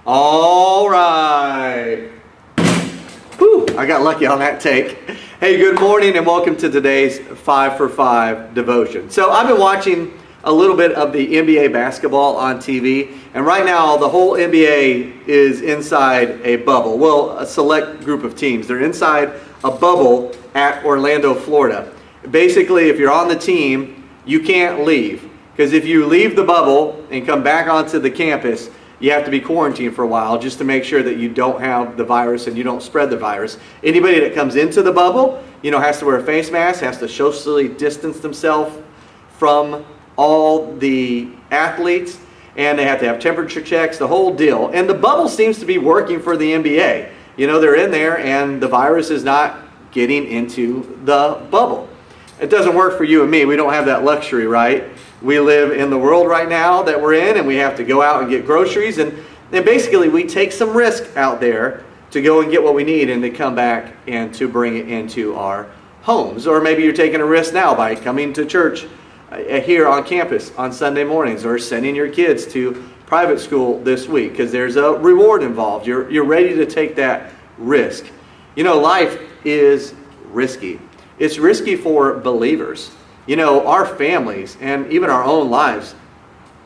All right. Whew, I got lucky on that take. Hey, good morning and welcome to today's 5 for 5 devotion. So I've been watching a little bit of the NBA basketball on TV, and right now the whole NBA is inside a bubble. Well, a select group of teams. They're inside a bubble at Orlando, Florida. Basically, if you're on the team, you can't leave. Because if you leave the bubble and come back onto the campus, you have to be quarantined for a while just to make sure that you don't have the virus and you don't spread the virus. Anybody that comes into the bubble, has to wear a face mask, has to socially distance themselves from all the athletes, and they have to have temperature checks, the whole deal. And the bubble seems to be working for the NBA. They're in there and the virus is not getting into the bubble. It doesn't work for you and me. We don't have that luxury, right? We live in the world right now that we're in, and we have to go out and get groceries, and basically we take some risk out there to go and get what we need and to come back and to bring it into our homes. Or maybe you're taking a risk now by coming to church here on campus on Sunday mornings, or sending your kids to private school this week because there's a reward involved. You're ready to take that risk. Life is risky. It's risky for believers. Our families and even our own lives,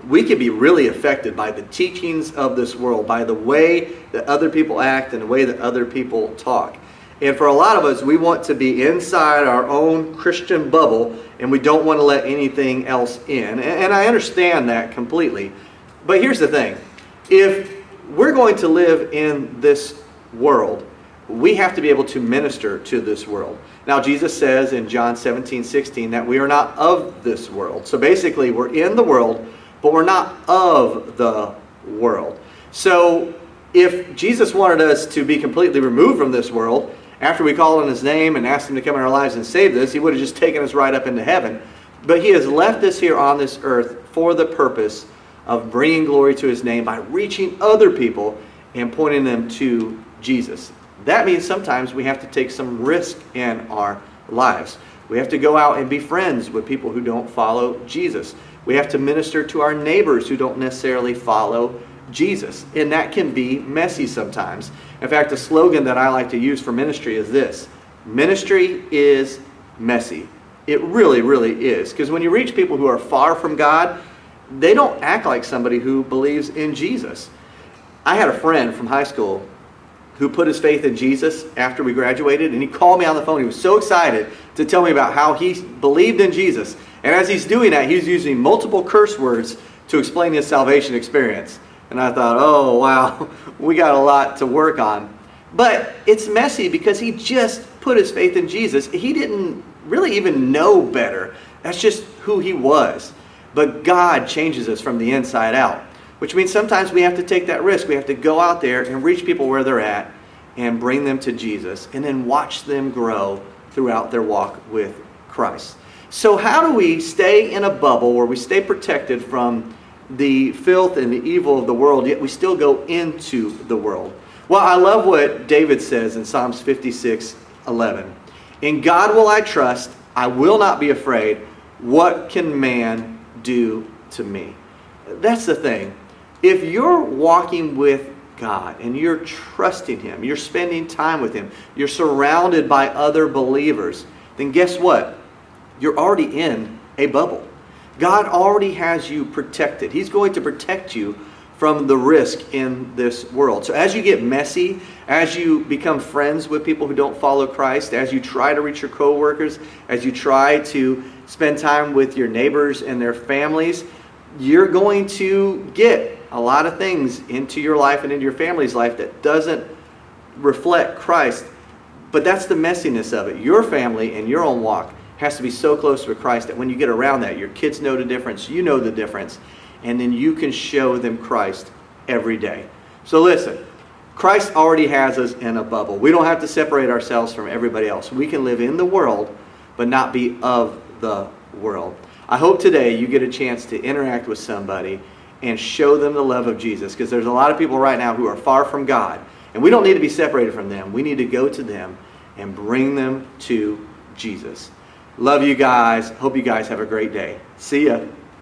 we can be really affected by the teachings of this world, by the way that other people act and the way that other people talk. And for a lot of us, we want to be inside our own Christian bubble, and we don't want to let anything else in. And I understand that completely. But here's the thing. If we're going to live in this world, we have to be able to minister to this world. Now, Jesus says in John 17:16 that we are not of this world. So basically, we're in the world, but we're not of the world. So if Jesus wanted us to be completely removed from this world, after we call on His name and ask Him to come in our lives and save us, He would have just taken us right up into heaven. But He has left us here on this earth for the purpose of bringing glory to His name by reaching other people and pointing them to Jesus. That means sometimes we have to take some risk in our lives. We have to go out and be friends with people who don't follow Jesus. We have to minister to our neighbors who don't necessarily follow Jesus. And that can be messy sometimes. In fact, the slogan that I like to use for ministry is this: ministry is messy. It really, really is. Because when you reach people who are far from God, they don't act like somebody who believes in Jesus. I had a friend from high school who put his faith in Jesus after we graduated, and he called me on the phone. He was so excited to tell me about how he believed in Jesus. And as he's doing that, he's using multiple curse words to explain his salvation experience. And I thought, oh, wow, we got a lot to work on. But it's messy because he just put his faith in Jesus. He didn't really even know better. That's just who he was. But God changes us from the inside out, which means sometimes we have to take that risk. We have to go out there and reach people where they're at and bring them to Jesus, and then watch them grow throughout their walk with Christ. So how do we stay in a bubble where we stay protected from the filth and the evil of the world, yet we still go into the world? Well, I love what David says in Psalms 56:11. In God will I trust, I will not be afraid. What can man do to me? That's the thing. If you're walking with God and you're trusting Him, you're spending time with Him, you're surrounded by other believers, then guess what? You're already in a bubble. God already has you protected. He's going to protect you from the risk in this world. So as you get messy, as you become friends with people who don't follow Christ, as you try to reach your coworkers, as you try to spend time with your neighbors and their families, you're going to get a lot of things into your life and into your family's life that doesn't reflect Christ. But that's the messiness of it. Your family and your own walk has to be so close with Christ that when you get around that, your kids know the difference, you know the difference, and then you can show them Christ every day. So listen, Christ already has us in a bubble. We don't have to separate ourselves from everybody else. We can live in the world, but not be of the world. I hope today you get a chance to interact with somebody and show them the love of Jesus, because there's a lot of people right now who are far from God, and we don't need to be separated from them. We need to go to them and bring them to Jesus. Love you guys. Hope you guys have a great day. See ya.